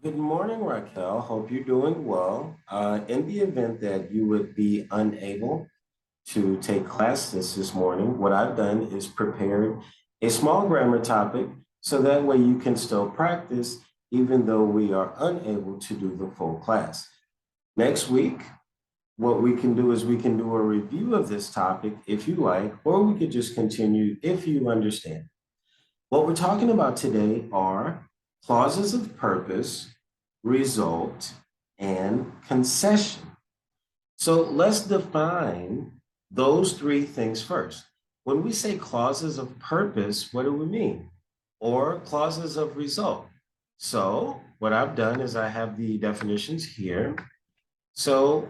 Good morning, Raquel. Hope you're doing well. In the event that you would be unable to take classes this morning, what I've done is prepared a small grammar topic so that way you can still practice even though we are unable to do the full class. Next week, what we can do is we can do a review of this topic if you like, or we could just continue if you understand. What we're talking about today are clauses of purpose, result, and concession. So let's define those three things first. When we say clauses of purpose, what do we mean? Or clauses of result. So what I've done is I have the definitions here. So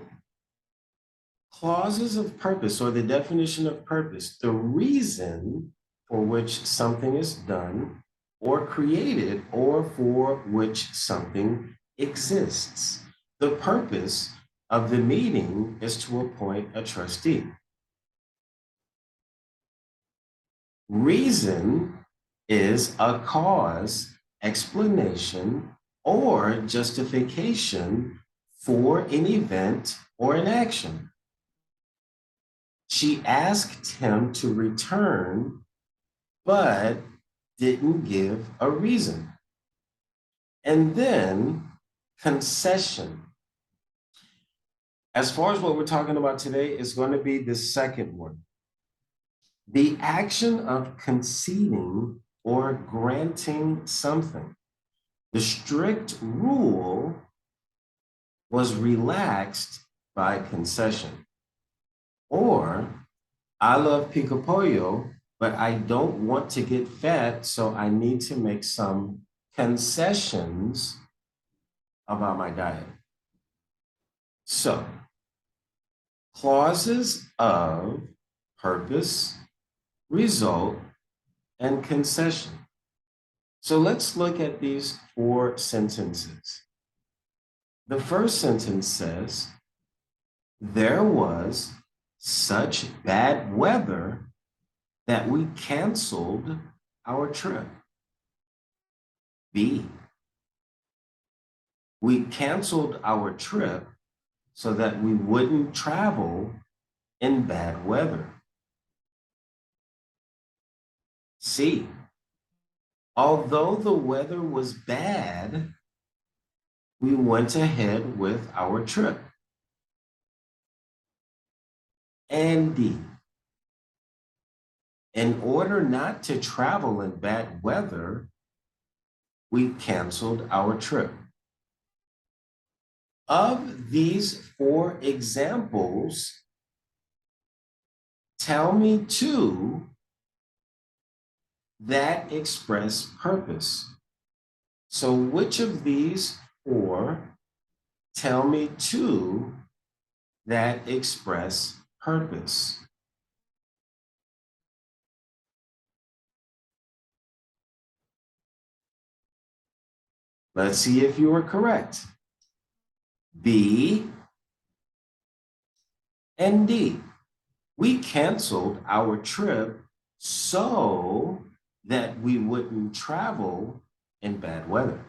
clauses of purpose, or the definition of purpose, the reason for which something is done or created or for which something exists. The purpose of the meeting is to appoint a trustee. Reason is a cause, explanation, or justification for an event or an action. She asked him to return, but didn't give a reason. And then concession. As far as what we're talking about today is going to be the second one. The action of conceding or granting something. The strict rule was relaxed by concession. Or, I love pico pollo, but I don't want to get fat, so I need to make some concessions about my diet. So, clauses of purpose, result, and concession. So let's look at these four sentences. The first sentence says, there was such bad weather that we canceled our trip. B, we canceled our trip so that we wouldn't travel in bad weather. C, although the weather was bad, we went ahead with our trip. And D, in order not to travel in bad weather, we canceled our trip. Of these four examples, tell me two that express purpose. So which of these four tell me two that express purpose? Let's see if you are correct. B and D. We canceled our trip so that we wouldn't travel in bad weather.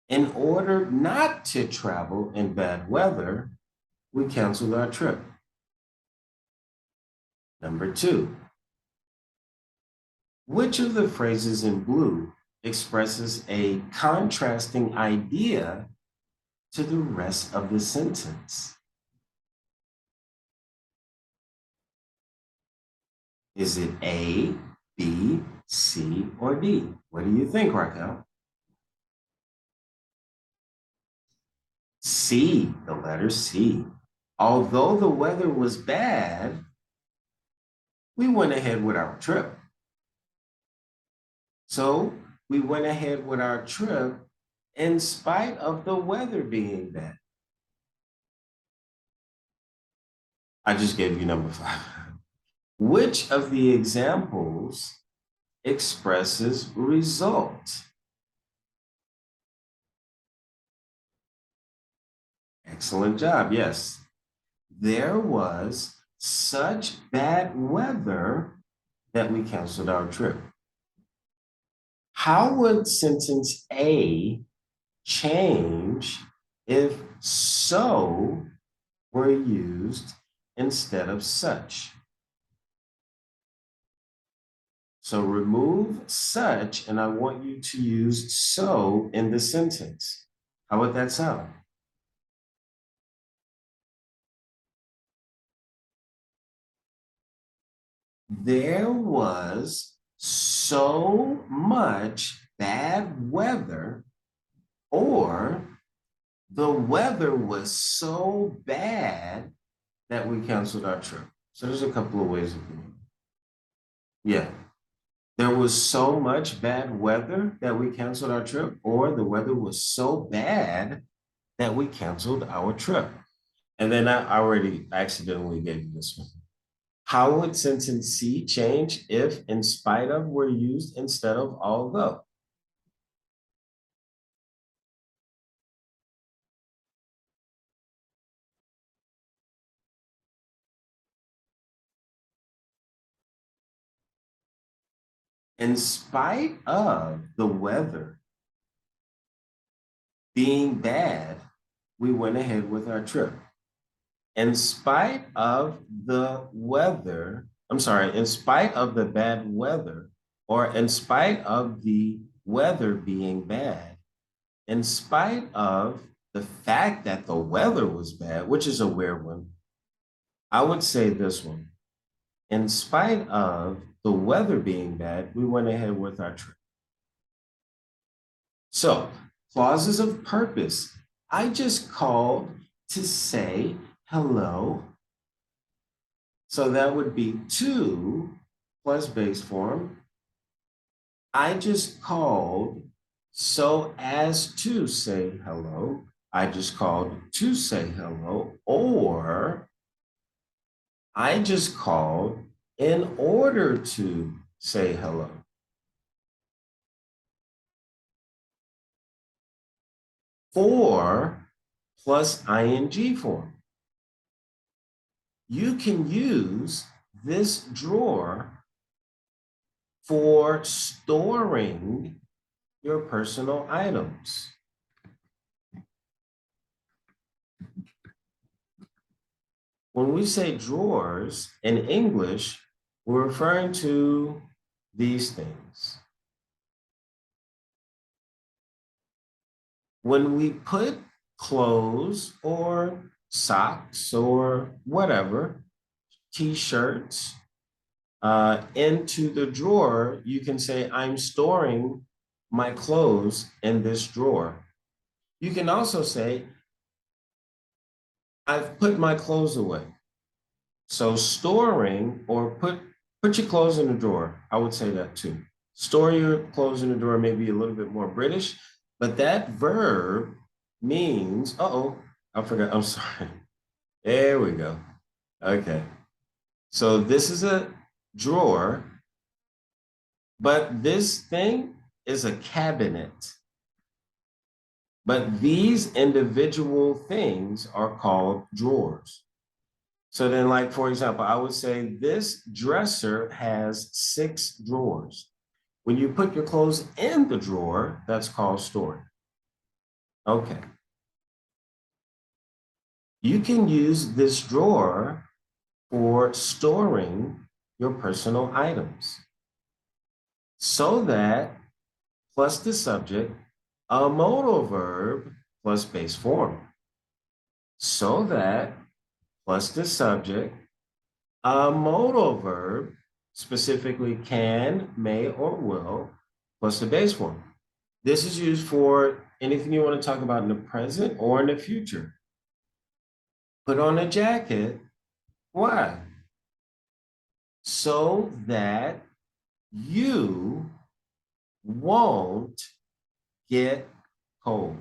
In order not to travel in bad weather, we canceled our trip. Number two, which of the phrases in blue expresses a contrasting idea to the rest of the sentence? Is it A, B, C, or D? What do you think, Raquel? C, the letter C. Although the weather was bad, we went ahead with our trip. So we went ahead with our trip in spite of the weather being bad. I just gave you number 5. Which of the examples expresses result? Excellent job, yes. There was such bad weather that we canceled our trip. How would sentence A change if so were used instead of such? So remove such, and I want you to use so in the sentence. How would that sound? There was so much bad weather, or the weather was so bad that we canceled our trip. So there's a couple of ways of doing it. Yeah. There was so much bad weather that we canceled our trip, or the weather was so bad that we canceled our trip. And then I already accidentally gave you this one. How would sentence C change if in spite of were used instead of although? In spite of the weather being bad, we went ahead with our trip. In spite of the weather, I'm sorry, in spite of the bad weather, or in spite of the weather being bad, in spite of the fact that the weather was bad, which is a weird one, I would say this one. In spite of the weather being bad, we went ahead with our trip. So, clauses of purpose. I just called to say hello. So that would be to plus base form. I just called so as to say hello. I just called to say hello, or I just called in order to say hello. For plus ing form. You can use this drawer for storing your personal items. When we say drawers in English, we're referring to these things. When we put clothes or socks or whatever, t-shirts, into the drawer, you can say, I'm storing my clothes in this drawer. You can also say, I've put my clothes away. So storing or put your clothes in the drawer. I would say that too. Store your clothes in the drawer may be a little bit more British, but that verb means, I forgot. I'm sorry. There we go. Okay. So this is a drawer, but this thing is a cabinet. But these individual things are called drawers. So then, like, for example, I would say this dresser has 6 drawers. When you put your clothes in the drawer, that's called storing. Okay. You can use this drawer for storing your personal items. So that plus the subject, a modal verb plus base form. So that plus the subject, a modal verb, specifically can, may, or will, plus the base form. This is used for anything you want to talk about in the present or in the future. Put on a jacket. Why? So that you won't get cold.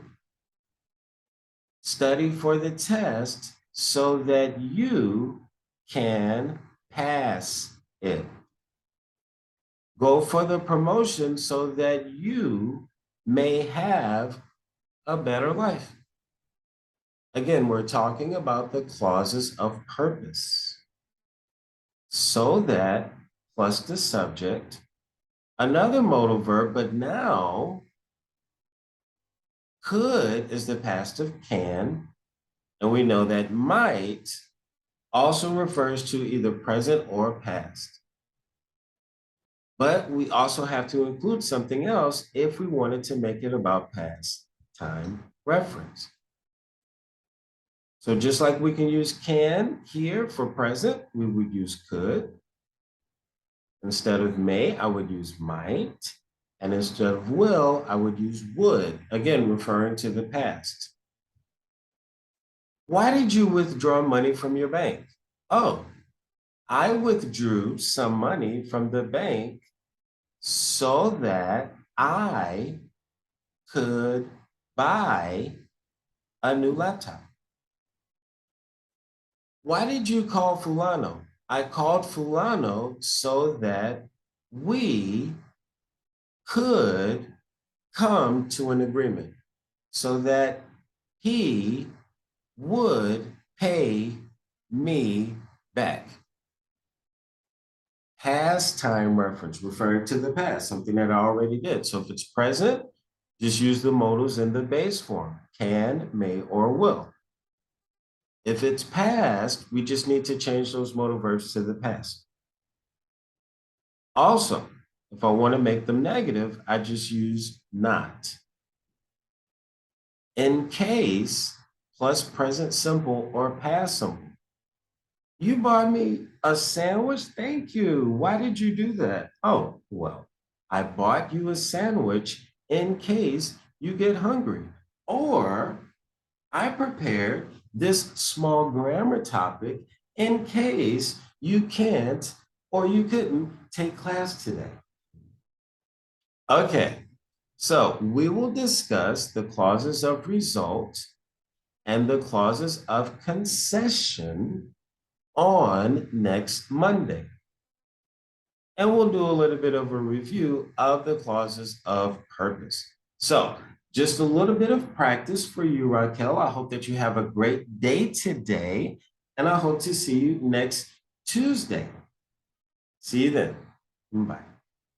Study for the test so that you can pass it. Go for the promotion so that you may have a better life. Again, we're talking about the clauses of purpose. So that plus the subject, another modal verb, but now Could is the past of can, and we know that might also refers to either present or past. But we also have to include something else if we wanted to make it about past time reference. So just like we can use can here for present, we would use could. Instead of may, I would use might. And instead of will, I would use would, again, referring to the past. Why did you withdraw money from your bank? Oh, I withdrew some money from the bank so that I could buy a new laptop. Why did you call Fulano? I called Fulano so that we could come to an agreement, so that he would pay me back. Past time reference, referring to the past, something that I already did. So if it's present, just use the modals in the base form, can, may, or will. If it's past, we just need to change those modal verbs to the past. Also, if I want to make them negative, I just use not. In case, plus present simple or past simple. You bought me a sandwich? Thank you. Why did you do that? Oh, well, I bought you a sandwich in case you get hungry. Or I prepared this small grammar topic in case you can't or you couldn't take class today. Okay, so we will discuss the clauses of result and the clauses of concession on next Monday. And we'll do a little bit of a review of the clauses of purpose. So just a little bit of practice for you, Raquel. I hope that you have a great day today, and I hope to see you next Tuesday. See you then. Bye.